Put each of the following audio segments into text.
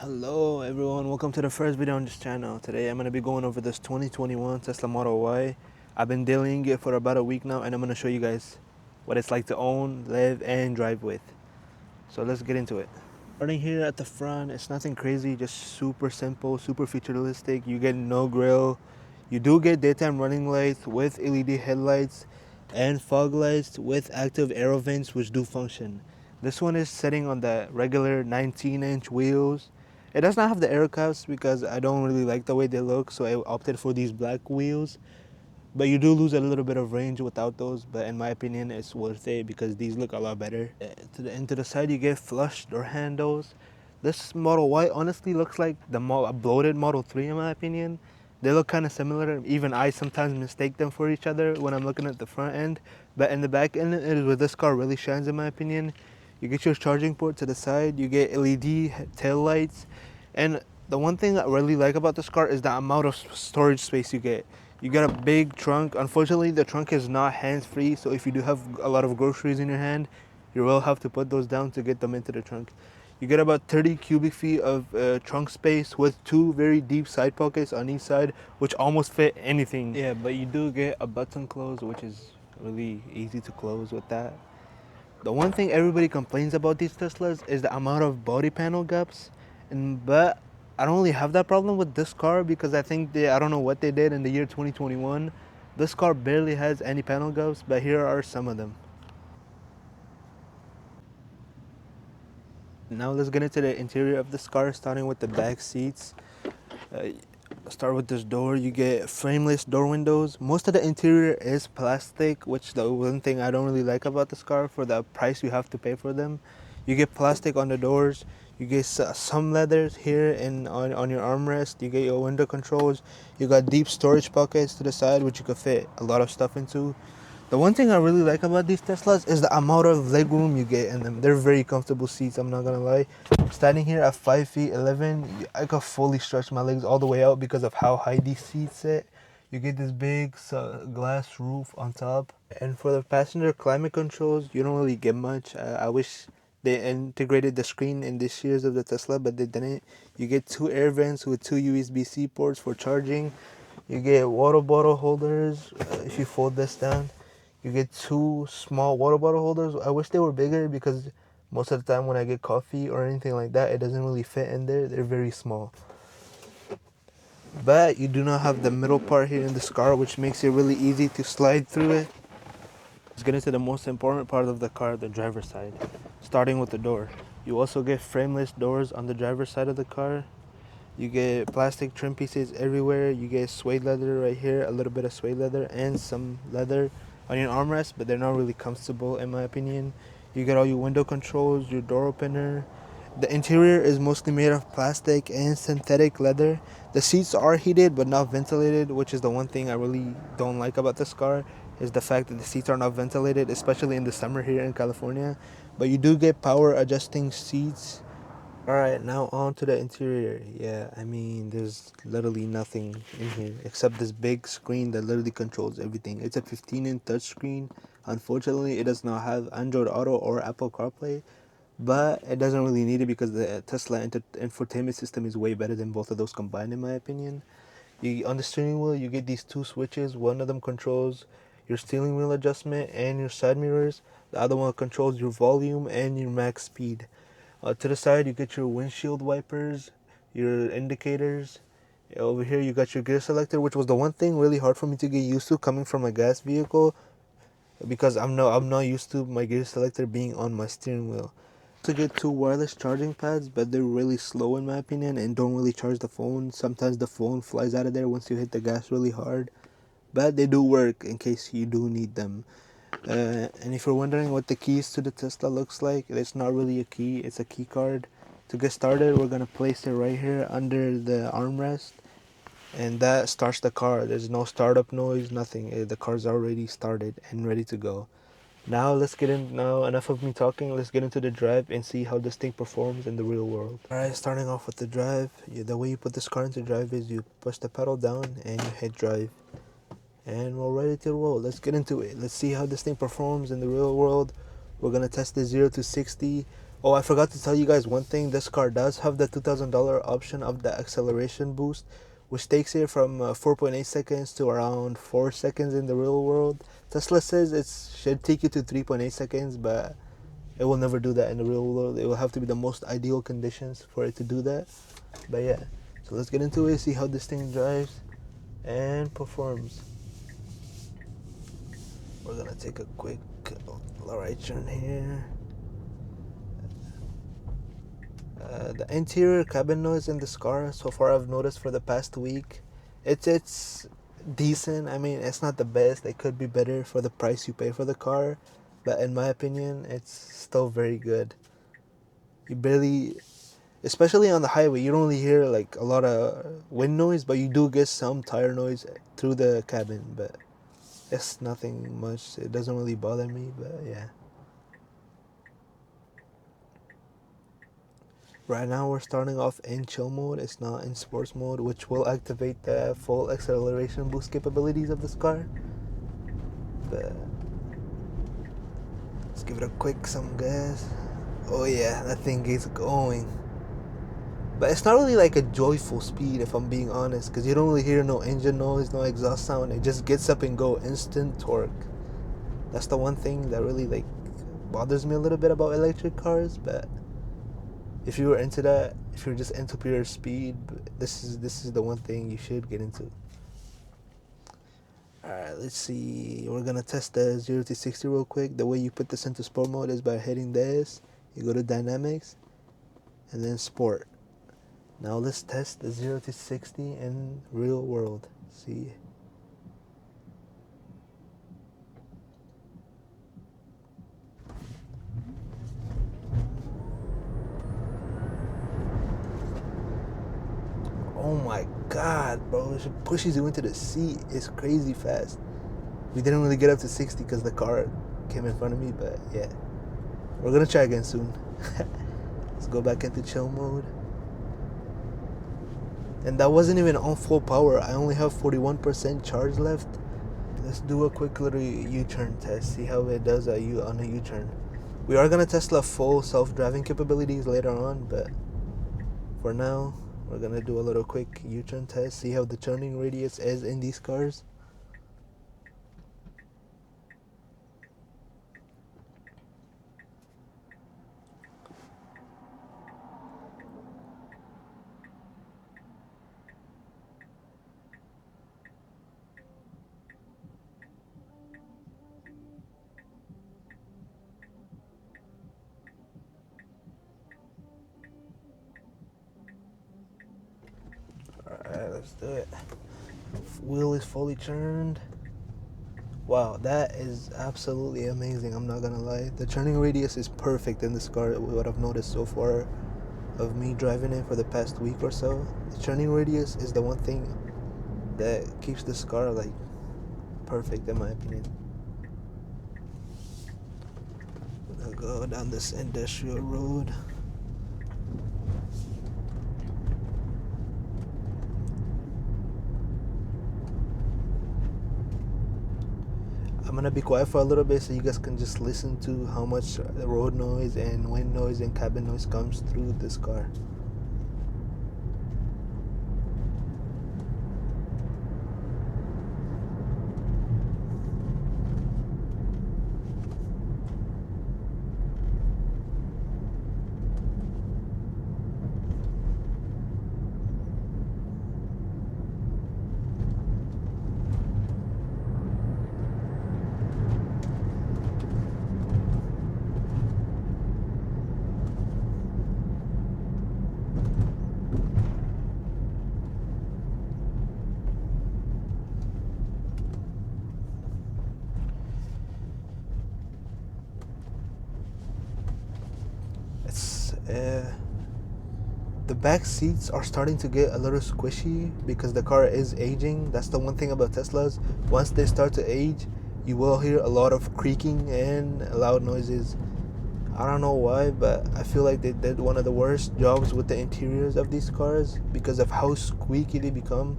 Hello everyone, welcome to the first video on this channel. Today I'm going to be going over this 2021 Tesla Model Y. I've been dealing it for about a week now and I'm going to show you guys what it's like to own, live, and drive with. So let's get into it. Starting here at the front, it's nothing crazy, just super simple, super futuristic. You get no grille. You do get daytime running lights with LED headlights and fog lights with active aero vents which do function. This one is sitting on the regular 19-inch wheels. It does not have the air cuffs because I don't really like the way they look, so I opted for these black wheels. But you do lose a little bit of range without those, but in my opinion it's worth it because these look a lot better. To the side you get flush door handles. This Model Y honestly looks like the bloated Model 3 in my opinion. They look kind of similar. Even I sometimes mistake them for each other when I'm looking at the front end. But in the back end, it is where this car really shines in my opinion. You get your charging port to the side. You get LED tail lights. And the one thing I really like about this car is the amount of storage space you get. You get a big trunk. Unfortunately, the trunk is not hands-free. So if you do have a lot of groceries in your hand, you will have to put those down to get them into the trunk. You get about 30 cubic feet of trunk space with two very deep side pockets on each side, which almost fit anything. Yeah, but you do get a button close, which is really easy to close with that. The one thing everybody complains about these Teslas is the amount of body panel gaps, but I don't really have that problem with this car because I think I don't know what they did in the year 2021. This car barely has any panel gaps, but here are some of them. Now let's get into the interior of this car, starting with the back seats. Uh, Start with this door. You get frameless door windows. Most of the interior is plastic, which the one thing I don't really like about this car for the price you have to pay for them. You get plastic on the doors. You get some leathers here and on your armrest. You get your window controls. You got deep storage pockets to the side, which you could fit a lot of stuff into. The one thing I really like about these Teslas is the amount of leg room you get in them. They're very comfortable seats, I'm not gonna lie. Standing here at 5 feet 11, I could fully stretch my legs all the way out because of how high these seats sit. You get this big glass roof on top. And for the passenger climate controls, you don't really get much. I wish they integrated the screen in this years of the Tesla, but they didn't. You get two air vents with two USB-C ports for charging. You get water bottle holders if you fold this down. You get two small water bottle holders. I wish they were bigger because most of the time when I get coffee or anything like that, it doesn't really fit in there. They're very small. But you do not have the middle part here in this car, which makes it really easy to slide through it. Let's get into the most important part of the car, the driver's side. Starting with the door. You also get frameless doors on the driver's side of the car. You get plastic trim pieces everywhere. You get suede leather right here, a little bit of suede leather, and some leather on your armrest, but they're not really comfortable in my opinion. You get all your window controls, your door opener. The interior is mostly made of plastic and synthetic leather. The seats are heated but not ventilated, which is the one thing I really don't like about this car, is the fact that the seats are not ventilated, especially in the summer here in California. But you do get power adjusting seats. Alright, now on to the interior. Yeah, I mean, there's literally nothing in here except this big screen that literally controls everything. It's a 15-inch touchscreen. Unfortunately, it does not have Android Auto or Apple CarPlay, but it doesn't really need it because the Tesla infotainment system is way better than both of those combined, in my opinion. On the steering wheel, you get these two switches. One of them controls your steering wheel adjustment and your side mirrors. The other one controls your volume and your max speed. To the side, you get your windshield wipers, your indicators. Over here, you got your gear selector, which was the one thing really hard for me to get used to coming from a gas vehicle, because I'm not used to my gear selector being on my steering wheel. To get two wireless charging pads, but they're really slow in my opinion and don't really charge the phone. Sometimes the phone flies out of there once you hit the gas really hard, but they do work in case you do need them. And if you're wondering what the keys to the Tesla looks like, it's not really a key, it's a key card. To get started, we're gonna place it right here under the armrest, and that starts the car. There's no startup noise, nothing. The car's already started and ready to go. Now let's get in. Now enough of me talking. Let's get into the drive and see how this thing performs in the real world. Alright, starting off with the drive. The way you put this car into drive is you push the pedal down and you hit drive. And we're ready to roll. Let's get into it. Let's see how this thing performs in the real world. We're gonna test the 0 to 60 Oh, I forgot to tell you guys one thing. This car does have the $2,000 option of the acceleration boost, which takes it from 4.8 seconds to around 4 seconds in the real world. Tesla says it should take you to 3.8 seconds, but it will never do that in the real world. It will have to be the most ideal conditions for it to do that. But yeah, so let's get into it, see how this thing drives and performs. We're gonna take a quick right turn here. The interior cabin noise in this car, so far I've noticed for the past week, it's decent. I mean, it's not the best. It could be better for the price you pay for the car, but in my opinion, it's still very good. You barely, especially on the highway, you don't really hear like a lot of wind noise, but you do get some tire noise through the cabin. But it's nothing much. It doesn't really bother me. But yeah. Right now we're starting off in chill mode. It's not in sports mode, which will activate the full acceleration boost capabilities of this car. But let's give it a quick some gas. Oh yeah, that thing is going. But it's not really like a joyful speed, if I'm being honest, because you don't really hear no engine noise, no exhaust sound. It just gets up and go, instant torque. That's the one thing that really like bothers me a little bit about electric cars. But if you were into that, if you're just into pure speed, this is the one thing you should get into. Alright, let's see. We're gonna test the 0 to 60 real quick. The way you put this into sport mode is by hitting this. You go to dynamics and then sport. Now let's test the 0 to 60 in real world. See. Oh my god, bro. It pushes you into the seat. It's crazy fast. We didn't really get up to 60 because the car came in front of me, but yeah. We're gonna try again soon. Let's go back into chill mode. And that wasn't even on full power. I only have 41% charge left. Let's do a quick little U-turn test. See how it does on a U-turn. We are gonna test the full self-driving capabilities later on, but for now, we're gonna do a little quick U-turn test. See how the turning radius is in these cars. Alright, let's do it. Wheel is fully turned. Wow, that is absolutely amazing. I'm not gonna lie. The turning radius is perfect in this car. What I've noticed so far of me driving it for the past week or so. The turning radius is the one thing that keeps this car like perfect in my opinion. I'm gonna go down this industrial road. I'm gonna be quiet for a little bit so you guys can just listen to how much the road noise and wind noise and cabin noise comes through this car. It's the back seats are starting to get a little squishy because the car is aging. That's the one thing about Teslas. Once they start to age, you will hear a lot of creaking and loud noises. I don't know why, but I feel like they did one of the worst jobs with the interiors of these cars because of how squeaky they become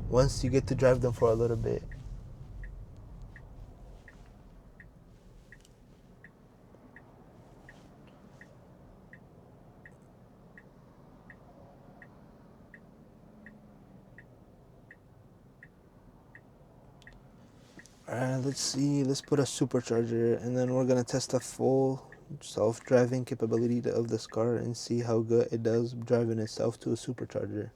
once you get to drive them for a little bit. Alright, let's see. Let's put a supercharger, and then we're gonna test the full self-driving capability of this car and see how good it does driving itself to a supercharger.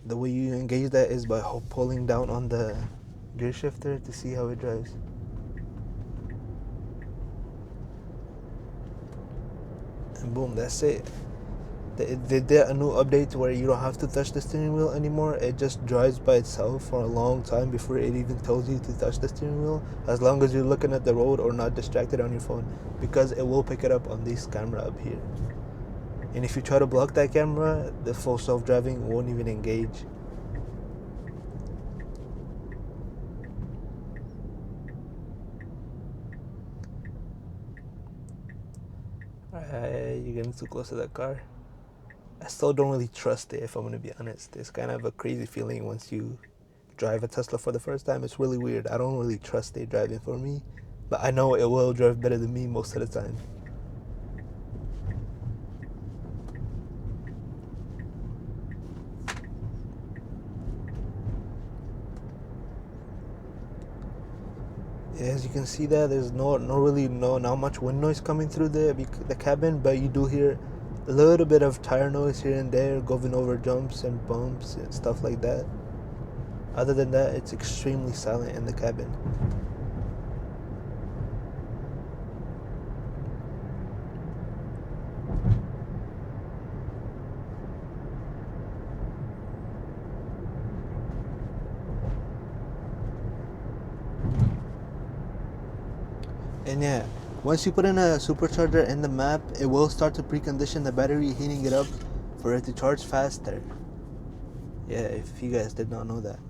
The way you engage that is by pulling down on the gear shifter to see how it drives. And boom, that's it. They did a new update where you don't have to touch the steering wheel anymore. It just drives by itself for a long time before it even tells you to touch the steering wheel, as long as you're looking at the road or not distracted on your phone, because it will pick it up on this camera up here. And if you try to block that camera, the full self-driving won't even engage. Alright, you're getting too close to that car. I still don't really trust it, if I'm gonna be honest. It's kind of a crazy feeling once you drive a Tesla for the first time. It's really weird. I don't really trust it driving for me, but I know it will drive better than me most of the time. Yeah, as you can see that there's not much wind noise coming through the cabin, but you do hear a little bit of tire noise here and there going over jumps and bumps and stuff like that. Other than that, it's extremely silent in the cabin. And yeah, once you put in a supercharger in the map, it will start to precondition the battery, heating it up for it to charge faster. Yeah, if you guys did not know that.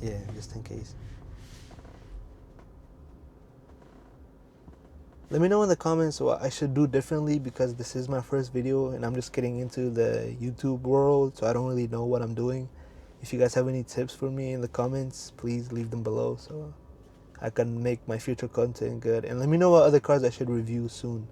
Yeah, just in case. Let me know in the comments what I should do differently, because this is my first video and I'm just getting into the YouTube world, so I don't really know what I'm doing. If you guys have any tips for me in the comments, please leave them below so I can make my future content good. And let me know what other cars I should review soon.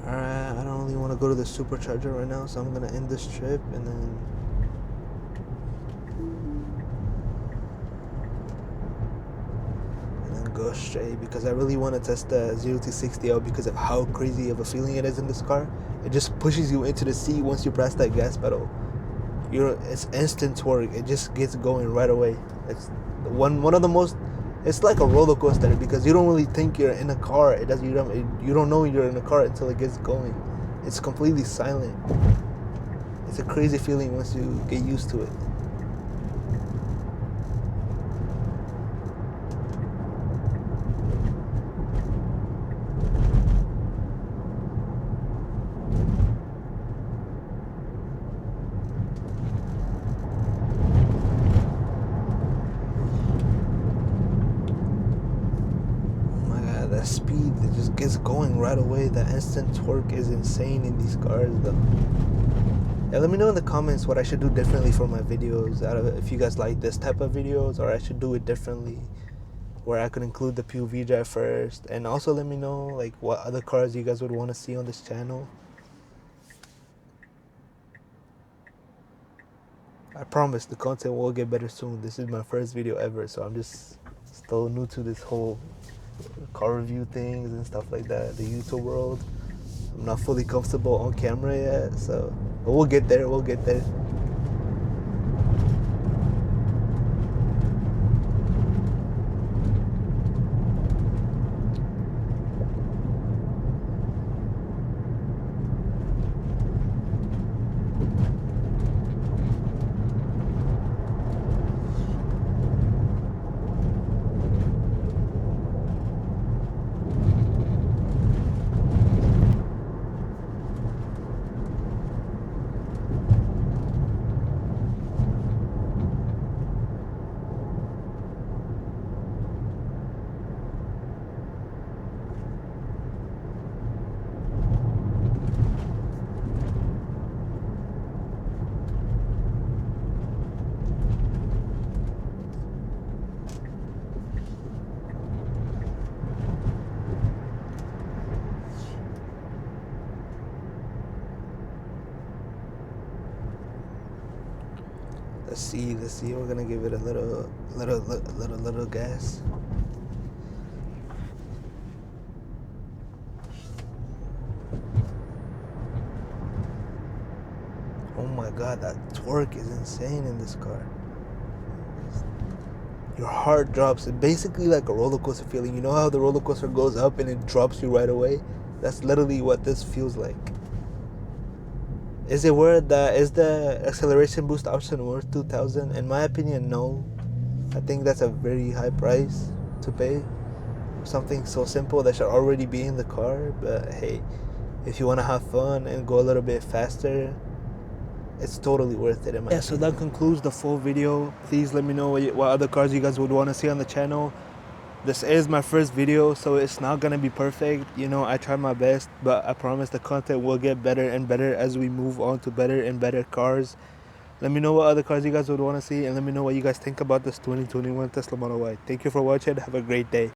Alright, I don't really want to go to the supercharger right now, so I'm going to end this trip and then go straight, because I really want to test the 0 to 60 out because of how crazy of a feeling it is in this car. It just pushes you into the seat once you press that gas pedal. It's instant torque. It just gets going right away. It's one of the most. It's like a roller coaster because you don't really think you're in a car. You don't know you're in a car until it gets going. It's completely silent. It's a crazy feeling once you get used to it. That speed, it just gets going right away. The instant torque is insane in these cars though. Yeah, let me know in the comments what I should do differently for my videos, if you guys like this type of videos, or I should do it differently where I could include the POV drive first. And also let me know like what other cars you guys would want to see on this channel. I promise the content will get better soon. This is my first video ever, so I'm just still new to this whole car review things and stuff like that, the YouTube world. I'm not fully comfortable on camera yet, so but we'll get there. see. We're gonna give it a little gas. Oh my god, that torque is insane in this car. Your heart drops. It's basically like a roller coaster feeling. You know how the roller coaster goes up and it drops you right away? That's literally what this feels like. Is the acceleration boost option worth 2,000? In my opinion, no. I think that's a very high price to pay. Something so simple that should already be in the car. But hey, if you want to have fun and go a little bit faster, it's totally worth it in my opinion. So that concludes the full video. Please let me know what other cars you guys would want to see on the channel. This is my first video, so it's not gonna be perfect. You know, I try my best, but I promise the content will get better and better as we move on to better and better cars. Let me know what other cars you guys would want to see, and let me know what you guys think about this 2021 Tesla Model Y. Thank you for watching. Have a great day.